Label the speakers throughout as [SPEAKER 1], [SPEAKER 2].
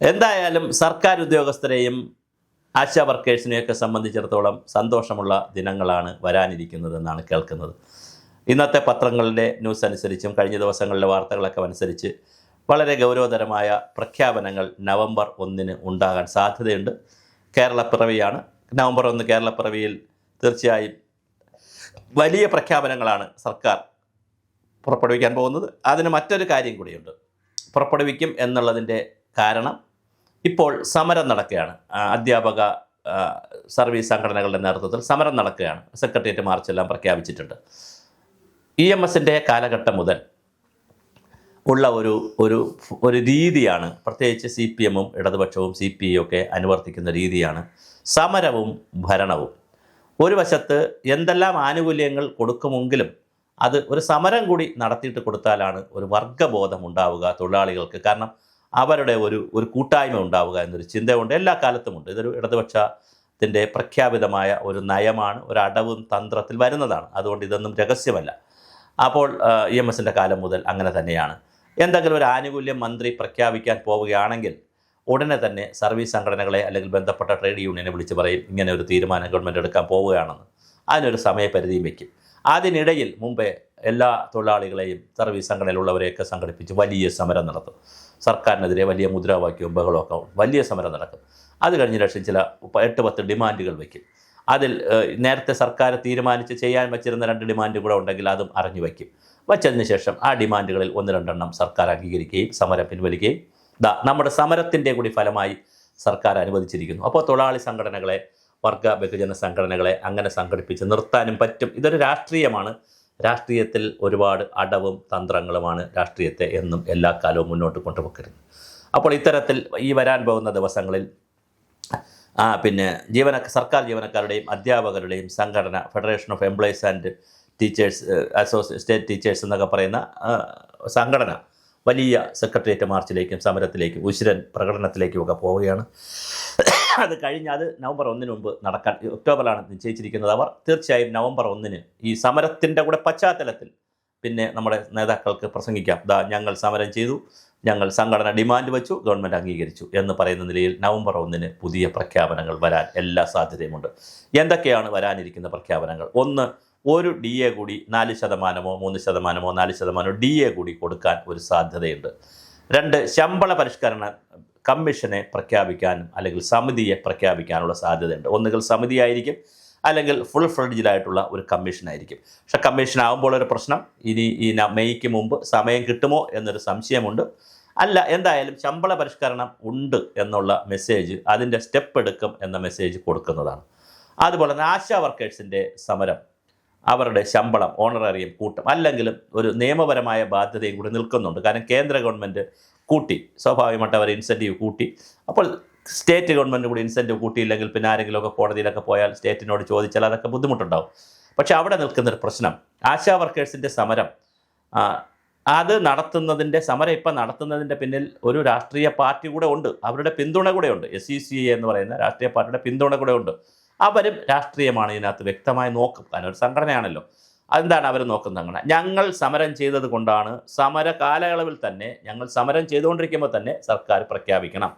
[SPEAKER 1] എന്തായാലും സർക്കാർ ഉദ്യോഗസ്ഥരെയും ആശാ വർക്കേഴ്സിനെയൊക്കെ സംബന്ധിച്ചിടത്തോളം സന്തോഷമുള്ള ദിനങ്ങളാണ് വരാനിരിക്കുന്നതെന്നാണ് കേൾക്കുന്നത്. ഇന്നത്തെ പത്രങ്ങളുടെ ന്യൂസ് അനുസരിച്ചും കഴിഞ്ഞ ദിവസങ്ങളിലെ വാർത്തകളൊക്കെ അനുസരിച്ച് വളരെ ഗൗരവതരമായ പ്രഖ്യാപനങ്ങൾ നവംബർ 1 ഉണ്ടാകാൻ സാധ്യതയുണ്ട്. കേരളപ്പിറവിയാണ്. നവംബർ 1 കേരളപ്പിറവിയിൽ തീർച്ചയായും വലിയ പ്രഖ്യാപനങ്ങളാണ് സർക്കാർ പുറപ്പെടുവിക്കാൻ പോകുന്നത്. അതിന് മറ്റൊരു കാര്യം കൂടിയുണ്ട്. പുറപ്പെടുവിക്കും എന്നുള്ളതിൻ്റെ കാരണം ഇപ്പോൾ സമരം നടക്കുകയാണ്. അധ്യാപക സർവീസ് സംഘടനകളുടെ നേതൃത്വത്തിൽ സമരം നടക്കുകയാണ്. സെക്രട്ടേറിയറ്റ് മാർച്ചെല്ലാം പ്രഖ്യാപിച്ചിട്ടുണ്ട്. EMSൻ്റെ കാലഘട്ടം മുതൽ ഉള്ള ഒരു രീതിയാണ്, പ്രത്യേകിച്ച് CPM-ഉം ഇടതുപക്ഷവും CPI ഒക്കെ അനുവർത്തിക്കുന്ന രീതിയാണ് സമരവും ഭരണവും. ഒരു വശത്ത് എന്തെല്ലാം ആനുകൂല്യങ്ങൾ കൊടുക്കുമെങ്കിലും അത് ഒരു സമരം കൂടി നടത്തിയിട്ട് കൊടുത്താലാണ് ഒരു വർഗബോധം ഉണ്ടാവുക തൊഴിലാളികൾക്ക്. കാരണം അവരുടെ ഒരു കൂട്ടായ്മ ഉണ്ടാവുക എന്നൊരു ചിന്തയുണ്ട്, എല്ലാ കാലത്തുമുണ്ട്. ഇതൊരു ഇടതുപക്ഷത്തിൻ്റെ പ്രഖ്യാപിതമായ ഒരു നയമാണ്, ഒരു അടവും തന്ത്രത്തിൽ വരുന്നതാണ്. അതുകൊണ്ട് ഇതൊന്നും രഹസ്യമല്ല. അപ്പോൾ EMSൻ്റെ കാലം മുതൽ അങ്ങനെ തന്നെയാണ്. എന്തെങ്കിലും ഒരു ആനുകൂല്യം മന്ത്രി പ്രഖ്യാപിക്കാൻ പോവുകയാണെങ്കിൽ ഉടനെ തന്നെ സർവീസ് സംഘടനകളെ അല്ലെങ്കിൽ ബന്ധപ്പെട്ട ട്രേഡ് യൂണിയനെ വിളിച്ച് പറയും ഇങ്ങനെ ഒരു തീരുമാനം ഗവൺമെൻറ് എടുക്കാൻ പോവുകയാണെന്ന്. അതിനൊരു സമയപരിധിയും വയ്ക്കും. അതിനിടയിൽ മുമ്പേ എല്ലാ തൊഴിലാളികളെയും സർവീസ് സംഘടനയിലുള്ളവരെയൊക്കെ സംഘടിപ്പിച്ച് വലിയ സമരം നടത്തും. സർക്കാരിനെതിരെ വലിയ മുദ്രാവാക്യവും ബഹളമൊക്കെ വലിയ സമരം നടക്കും. അത് കഴിഞ്ഞ ശേഷം ചില 8-10 ഡിമാൻഡുകൾ വയ്ക്കും. അതിൽ നേരത്തെ സർക്കാർ തീരുമാനിച്ച് ചെയ്യാൻ വച്ചിരുന്ന 2 ഡിമാൻഡും കൂടെ ഉണ്ടെങ്കിൽ അതും അറിഞ്ഞു വയ്ക്കും. വച്ചതിന് ശേഷം ആ ഡിമാൻഡുകളിൽ 1-2 എണ്ണം സർക്കാർ അംഗീകരിക്കുകയും സമരം പിൻവലിക്കുകയും നമ്മുടെ സമരത്തിൻ്റെ കൂടി ഫലമായി സർക്കാർ അനുവദിച്ചിരിക്കുന്നു. അപ്പോൾ തൊഴിലാളി സംഘടനകളെ, വർഗ ബഹുജന സംഘടനകളെ അങ്ങനെ സംഘടിപ്പിച്ച് നിർത്താനും പറ്റും. ഇതൊരു രാഷ്ട്രീയമാണ്. രാഷ്ട്രീയത്തിൽ ഒരുപാട് അടവും തന്ത്രങ്ങളുമാണ് രാഷ്ട്രീയത്തെ എന്നും എല്ലാ കാലവും മുന്നോട്ട് കൊണ്ടുപോക്കരുത്. അപ്പോൾ ഇത്തരത്തിൽ ഈ വരാൻ പോകുന്ന ദിവസങ്ങളിൽ സർക്കാർ ജീവനക്കാരുടെയും അധ്യാപകരുടെയും സംഘടന federation of employees and teachers state teachers എന്നൊക്കെ പറയുന്ന സംഘടന വലിയ സെക്രട്ടേറിയറ്റ് മാർച്ചിലേക്കും സമരത്തിലേക്കും ഉശിരൻ പ്രകടനത്തിലേക്കുമൊക്കെ പോവുകയാണ്. അത് കഴിഞ്ഞ് അത് നവംബർ 1 മുമ്പ് നടക്കാൻ ഒക്ടോബറിലാണ് നിശ്ചയിച്ചിരിക്കുന്നത്. അവർ തീർച്ചയായും നവംബർ 1 ഈ സമരത്തിൻ്റെ കൂടെ പശ്ചാത്തലത്തിൽ പിന്നെ നമ്മുടെ നേതാക്കൾക്ക് പ്രസംഗിക്കാം, ഞങ്ങൾ സമരം ചെയ്തു, ഞങ്ങൾ സംഘടന ഡിമാൻഡ് വെച്ചു, ഗവൺമെൻറ് അംഗീകരിച്ചു എന്ന് പറയുന്ന നിലയിൽ നവംബർ 1 പുതിയ പ്രഖ്യാപനങ്ങൾ വരാൻ എല്ലാ സാധ്യതയുമുണ്ട്. എന്തൊക്കെയാണ് വരാനിരിക്കുന്ന പ്രഖ്യാപനങ്ങൾ? ഒന്ന്, ഒരു DA കൂടി 4%, 3%, 4% DA കൂടി കൊടുക്കാൻ ഒരു സാധ്യതയുണ്ട്. 2, ശമ്പള പരിഷ്കരണ കമ്മീഷനെ പ്രഖ്യാപിക്കാനും അല്ലെങ്കിൽ സമിതിയെ പ്രഖ്യാപിക്കാനുള്ള സാധ്യതയുണ്ട്. ഒന്നുകിൽ സമിതിയായിരിക്കും അല്ലെങ്കിൽ ഫുൾ ഫ്ലെഡ്ജിലായിട്ടുള്ള ഒരു കമ്മീഷനായിരിക്കും. പക്ഷെ കമ്മീഷനാകുമ്പോൾ ഒരു പ്രശ്നം, ഇനി ഈ മെയ്ക്ക് മുമ്പ് സമയം കിട്ടുമോ എന്നൊരു സംശയമുണ്ട്. അല്ല, എന്തായാലും ശമ്പള പരിഷ്കരണം ഉണ്ട് എന്നുള്ള മെസ്സേജ്, അതിൻ്റെ സ്റ്റെപ്പ് എടുക്കും എന്ന മെസ്സേജ് കൊടുക്കുന്നതാണ്. അതുപോലെ തന്നെ ആശാ വർക്കേഴ്സിൻ്റെ സമരം, അവരുടെ ശമ്പളം ഓണറേറിയം കൂട്ടും, അല്ലെങ്കിലും ഒരു നിയമപരമായ ബാധ്യതയും കൂടി നിൽക്കുന്നുണ്ട്. കാരണം കേന്ദ്ര ഗവൺമെൻറ് കൂട്ടി, സ്വാഭാവികമായിട്ട് അവർ ഇൻസെൻറ്റീവ് കൂട്ടി. അപ്പോൾ സ്റ്റേറ്റ് ഗവൺമെൻറ് കൂടി ഇൻസെൻറ്റീവ് കൂട്ടിയില്ലെങ്കിൽ പിന്നെ ആരെങ്കിലുമൊക്കെ കോടതിയിലൊക്കെ പോയാൽ സ്റ്റേറ്റിനോട് ചോദിച്ചാൽ അതൊക്കെ ബുദ്ധിമുട്ടുണ്ടാവും. പക്ഷേ അവിടെ നിൽക്കുന്നൊരു പ്രശ്നം, ആശാ വർക്കേഴ്സിൻ്റെ സമരം അത് നടത്തുന്നതിൻ്റെ സമരം ഇപ്പം നടത്തുന്നതിൻ്റെ പിന്നിൽ ഒരു രാഷ്ട്രീയ പാർട്ടി കൂടെ ഉണ്ട്, അവരുടെ പിന്തുണ കൂടെ ഉണ്ട്. SECA എന്ന് പറയുന്ന രാഷ്ട്രീയ പാർട്ടിയുടെ പിന്തുണ കൂടെ ഉണ്ട്. അവരും രാഷ്ട്രീയമാണ് ഇതിനകത്ത് വ്യക്തമായി നോക്കും. കാരണം ഒരു സംഘടനയാണല്ലോ. അതെന്താണ് അവർ നോക്കുന്നത്? അങ്ങനെ ഞങ്ങൾ സമരം ചെയ്തത് കൊണ്ടാണ്, സമര കാലയളവിൽ തന്നെ ഞങ്ങൾ സമരം ചെയ്തുകൊണ്ടിരിക്കുമ്പോൾ തന്നെ സർക്കാർ പ്രഖ്യാപിക്കണം.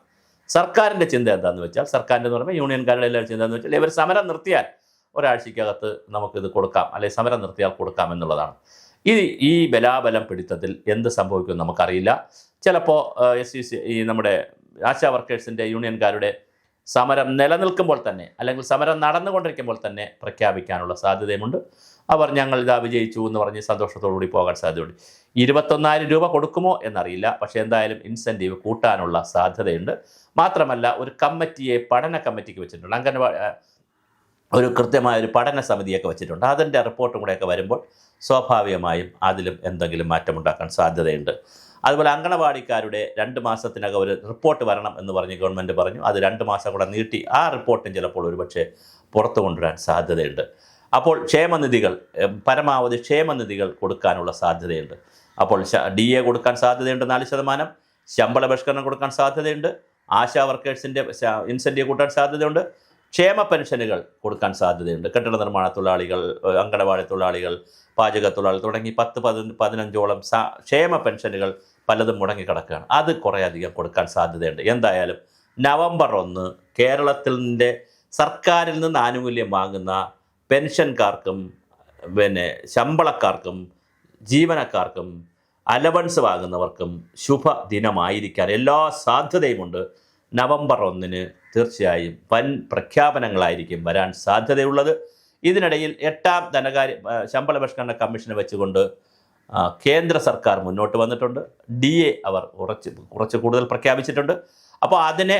[SPEAKER 1] സർക്കാരിൻ്റെ ചിന്ത എന്താണെന്ന് വെച്ചാൽ, സർക്കാരിൻ്റെ എന്ന് പറയുമ്പോൾ യൂണിയൻകാരുടെ എല്ലാവരും ചിന്ത എന്ന് വെച്ചാൽ ഇവർ സമരം നിർത്തിയാൽ ഒരാഴ്ചക്കകത്ത് നമുക്കിത് കൊടുക്കാം, അല്ലെങ്കിൽ സമരം നിർത്തിയാൽ കൊടുക്കാം എന്നുള്ളതാണ്. ഈ ബലാബലം പിടുത്തത്തിൽ എന്ത് സംഭവിക്കുമെന്ന് നമുക്കറിയില്ല. ചിലപ്പോൾ നമ്മുടെ ആശാ വർക്കേഴ്സിൻ്റെ യൂണിയൻകാരുടെ സമരം നിലനിൽക്കുമ്പോൾ തന്നെ അല്ലെങ്കിൽ സമരം നടന്നുകൊണ്ടിരിക്കുമ്പോൾ തന്നെ പ്രഖ്യാപിക്കാനുള്ള സാധ്യതയുമുണ്ട്. അവർ ഞങ്ങൾ ഇതാ വിജയിച്ചു എന്ന് പറഞ്ഞ് സന്തോഷത്തോടുകൂടി പോകാൻ സാധ്യതയുണ്ട്. 21,000 രൂപ കൊടുക്കുമോ എന്നറിയില്ല. പക്ഷേ എന്തായാലും ഇൻസെൻറ്റീവ് കൂട്ടാനുള്ള സാധ്യതയുണ്ട്. മാത്രമല്ല ഒരു കമ്മിറ്റിയെ, പഠന കമ്മിറ്റിക്ക് വെച്ചിട്ടുണ്ട്. അങ്ങനെ ഒരു കൃത്യമായ ഒരു പഠന സമിതിയൊക്കെ വെച്ചിട്ടുണ്ട്. അതിൻ്റെ റിപ്പോർട്ടും കൂടെയൊക്കെ വരുമ്പോൾ സ്വാഭാവികമായും അതിലും എന്തെങ്കിലും മാറ്റമുണ്ടാക്കാൻ സാധ്യതയുണ്ട്. അതുപോലെ അങ്കണവാടിക്കാരുടെ 2 മാസത്തിനകം ഒരു റിപ്പോർട്ട് വരണം എന്ന് പറഞ്ഞ് ഗവൺമെൻറ് പറഞ്ഞു. അത് 2 മാസം കൂടെ നീട്ടി ആ റിപ്പോർട്ടും ചിലപ്പോൾ ഒരുപക്ഷെ പുറത്തു കൊണ്ടുവരാൻ സാധ്യതയുണ്ട്. അപ്പോൾ ക്ഷേമനിധികൾ, പരമാവധി ക്ഷേമനിധികൾ കൊടുക്കാനുള്ള സാധ്യതയുണ്ട്. അപ്പോൾ DA കൊടുക്കാൻ സാധ്യതയുണ്ട് 4%, ശമ്പള പരിഷ്കരണം കൊടുക്കാൻ സാധ്യതയുണ്ട്, ആശാ വർക്കേഴ്സിൻ്റെ ഇൻസെൻറ്റീവ് കൂട്ടാൻ സാധ്യതയുണ്ട്, ക്ഷേമ പെൻഷനുകൾ കൊടുക്കാൻ സാധ്യതയുണ്ട്. കെട്ടിട നിർമ്മാണ തൊഴിലാളികൾ, അങ്കണവാടി തൊഴിലാളികൾ, പാചക തൊഴിലാളികൾ തുടങ്ങി 10-15ഓളം ക്ഷേമ പെൻഷനുകൾ പലതും മുടങ്ങിക്കിടക്കുകയാണ്. അത് കുറേയധികം കൊടുക്കാൻ സാധ്യതയുണ്ട്. എന്തായാലും നവംബർ 1 കേരളത്തിൻ്റെ സർക്കാരിൽ നിന്ന് ആനുകൂല്യം വാങ്ങുന്ന പെൻഷൻകാർക്കും ശമ്പളക്കാർക്കും ജീവനക്കാർക്കും അലവൻസ് വാങ്ങുന്നവർക്കും ശുഭദിനമായിരിക്കാൻ എല്ലാ സാധ്യതയുമുണ്ട്. നവംബർ 1 തീർച്ചയായും വൻ പ്രഖ്യാപനങ്ങളായിരിക്കും വരാൻ സാധ്യതയുള്ളത്. ഇതിനിടയിൽ 8ാം ശമ്പള പരിഷ്കരണ കമ്മീഷനെ വെച്ചുകൊണ്ട് കേന്ദ്ര സർക്കാർ മുന്നോട്ട് വന്നിട്ടുണ്ട്. DA അവർ കുറച്ച് കൂടുതൽ പ്രഖ്യാപിച്ചിട്ടുണ്ട്. അപ്പോൾ അതിനെ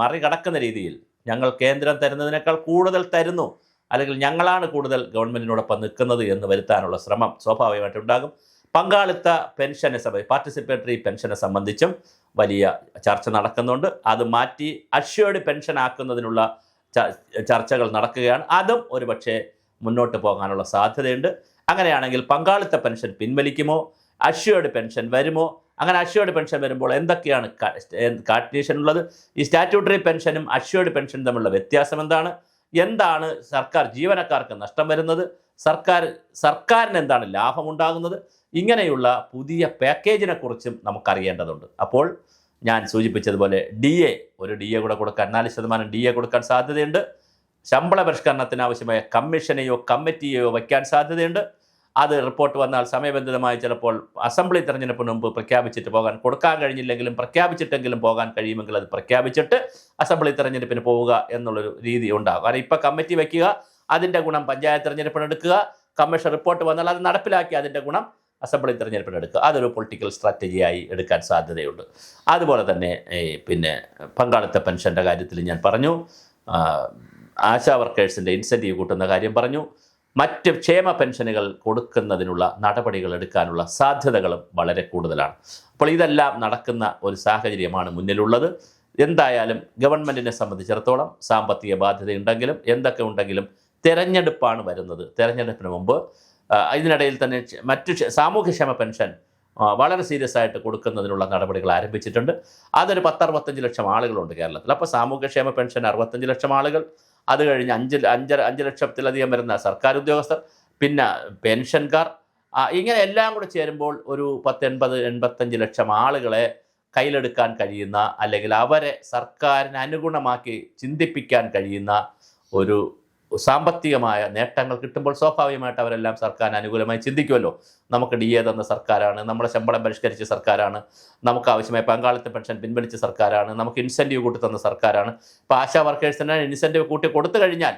[SPEAKER 1] മറികടക്കുന്ന രീതിയിൽ ഞങ്ങൾ കേന്ദ്രം തരുന്നതിനേക്കാൾ കൂടുതൽ തരുന്നു, അല്ലെങ്കിൽ ഞങ്ങളാണ് കൂടുതൽ ഗവൺമെൻറ്റിനോടൊപ്പം നിൽക്കുന്നത് എന്ന് വരുത്താനുള്ള ശ്രമം സ്വാഭാവികമായിട്ടുണ്ടാകും. പങ്കാളിത്ത പെൻഷനെ പാർട്ടിസിപ്പേറ്ററി പെൻഷനെ സംബന്ധിച്ചും വലിയ ചർച്ച നടക്കുന്നുണ്ട്. അത് മാറ്റി അഷ്വേർഡ് പെൻഷൻ ആക്കുന്നതിനുള്ള ചർച്ചകൾ നടക്കുകയാണ്. അതും ഒരുപക്ഷെ മുന്നോട്ട് പോകാനുള്ള സാധ്യതയുണ്ട്. അങ്ങനെയാണെങ്കിൽ പങ്കാളിത്ത പെൻഷൻ പിൻവലിക്കുമോ, അഷ്വേർഡ് പെൻഷൻ വരുമോ? അങ്ങനെ അഷ്വേർഡ് പെൻഷൻ വരുമ്പോൾ എന്തൊക്കെയാണ് കാൽക്കുലേഷൻ ഉള്ളത്? ഈ സ്റ്റാറ്റ്യൂട്ടറി പെൻഷനും അഷ്വേർഡ് പെൻഷനും തമ്മിലുള്ള വ്യത്യാസം എന്താണ് സർക്കാർ ജീവനക്കാർക്ക് നഷ്ടം വരുന്നത്, സർക്കാരിന് എന്താണ് ലാഭമുണ്ടാകുന്നത്? ഇങ്ങനെയുള്ള പുതിയ പാക്കേജിനെ കുറിച്ചും നമുക്കറിയേണ്ടതുണ്ട്. അപ്പോൾ ഞാൻ സൂചിപ്പിച്ചതുപോലെ ഒരു DA കൂടെ കൊടുക്കാൻ 4% DA കൊടുക്കാൻ സാധ്യതയുണ്ട്. ശമ്പള പരിഷ്കരണത്തിന് ആവശ്യമായ കമ്മീഷനെയോ കമ്മിറ്റിയെയോ വയ്ക്കാൻ സാധ്യതയുണ്ട്. അത് റിപ്പോർട്ട് വന്നാൽ സമയബന്ധിതമായി ചിലപ്പോൾ അസംബ്ലി തെരഞ്ഞെടുപ്പിന് മുമ്പ് പ്രഖ്യാപിച്ചിട്ട് കൊടുക്കാൻ കഴിഞ്ഞില്ലെങ്കിലും പ്രഖ്യാപിച്ചിട്ടെങ്കിലും പോകാൻ കഴിയുമെങ്കിൽ അത് പ്രഖ്യാപിച്ചിട്ട് അസംബ്ലി തെരഞ്ഞെടുപ്പിന് പോവുക എന്നുള്ളൊരു രീതി ഉണ്ടാകും. കാരണം ഇപ്പോൾ കമ്മിറ്റി വയ്ക്കുക, അതിൻ്റെ ഗുണം പഞ്ചായത്ത് തെരഞ്ഞെടുപ്പിന് എടുക്കുക, കമ്മീഷൻ റിപ്പോർട്ട് വന്നാൽ അത് നടപ്പിലാക്കി അതിൻ്റെ ഗുണം അസംബ്ലി തെരഞ്ഞെടുപ്പിന് എടുക്കുക. അതൊരു പൊളിറ്റിക്കൽ സ്ട്രാറ്റജിയായി എടുക്കാൻ സാധ്യതയുണ്ട്. അതുപോലെ തന്നെ പങ്കാളിത്ത പെൻഷൻ്റെ കാര്യത്തിൽ ഞാൻ പറഞ്ഞു, ആശാ വർക്കേഴ്സിൻ്റെ ഇൻസെൻറ്റീവ് കൂട്ടുന്ന കാര്യം പറഞ്ഞു. മറ്റ് ക്ഷേമ പെൻഷനുകൾ കൊടുക്കുന്നതിനുള്ള നടപടികൾ എടുക്കാനുള്ള സാധ്യതകളും വളരെ കൂടുതലാണ്. അപ്പോൾ ഇതെല്ലാം നടക്കുന്ന ഒരു സാഹചര്യമാണ് മുന്നിലുള്ളത്. എന്തായാലും ഗവൺമെൻറ്റിനെ സംബന്ധിച്ചിടത്തോളം സാമ്പത്തിക ബാധ്യതയുണ്ടെങ്കിലും എന്തൊക്കെ ഉണ്ടെങ്കിലും തെരഞ്ഞെടുപ്പാണ് വരുന്നത്. തെരഞ്ഞെടുപ്പിന് മുമ്പ് ഇതിനിടയിൽ തന്നെ മറ്റ് സാമൂഹ്യക്ഷേമ പെൻഷൻ വളരെ സീരിയസ് ആയിട്ട് കൊടുക്കുന്നതിനുള്ള നടപടികൾ ആരംഭിച്ചിട്ടുണ്ട്. അതൊരു 10-65 ലക്ഷം ആളുകളുണ്ട് കേരളത്തിൽ. അപ്പോൾ സാമൂഹ്യക്ഷേമ പെൻഷൻ 65 ലക്ഷം ആളുകൾ, അത് കഴിഞ്ഞ് 5 ലക്ഷത്തിലധികം വരുന്ന സർക്കാർ ഉദ്യോഗസ്ഥർ, പിന്നെ പെൻഷൻകാർ, ഇങ്ങനെ എല്ലാം കൂടെ ചേരുമ്പോൾ ഒരു 80-85 ലക്ഷം ആളുകളെ കയ്യിലെടുക്കാൻ കഴിയുന്ന, അല്ലെങ്കിൽ അവരെ സർക്കാരിന് അനുഗുണമാക്കി ചിന്തിപ്പിക്കാൻ കഴിയുന്ന ഒരു സാമ്പത്തികമായ നേട്ടങ്ങൾ കിട്ടുമ്പോൾ സ്വാഭാവികമായിട്ട് അവരെല്ലാം സർക്കാരിന് അനുകൂലമായി ചിന്തിക്കുമല്ലോ. നമുക്ക് DA തന്ന സർക്കാരാണ്, നമ്മുടെ ശമ്പളം പരിഷ്കരിച്ച സർക്കാരാണ്, നമുക്ക് ആവശ്യമായ പങ്കാളിത്ത പെൻഷൻ പിൻവലിച്ച സർക്കാരാണ്, നമുക്ക് ഇൻസെൻറ്റീവ് കൂട്ടി തന്ന സർക്കാരാണ്. ഇപ്പോൾ ആശാ വർക്കേഴ്സിന് ഇൻസെൻറ്റീവ് കൂട്ടി കൊടുത്തു കഴിഞ്ഞാൽ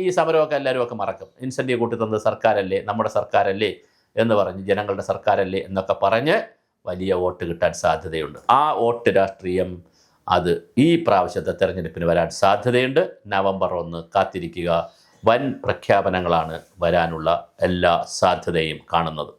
[SPEAKER 1] ഈ സമരമൊക്കെ എല്ലാവരും മറക്കും. ഇൻസെൻറ്റീവ് കൂട്ടി തന്നത് സർക്കാരല്ലേ, നമ്മുടെ സർക്കാരല്ലേ എന്ന് പറഞ്ഞ്, ജനങ്ങളുടെ സർക്കാരല്ലേ എന്നൊക്കെ പറഞ്ഞ് വലിയ വോട്ട് കിട്ടാൻ സാധ്യതയുണ്ട്. ആ വോട്ട് രാഷ്ട്രീയം അത് ഈ പ്രാവശ്യത്തെ തെരഞ്ഞെടുപ്പിന് വരാൻ സാധ്യതയുണ്ട്. നവംബർ 1 കാത്തിരിക്കുക. വൻ പ്രഖ്യാപനങ്ങളാണ് വരാനുള്ള എല്ലാ സാധ്യതയും കാണുന്നത്.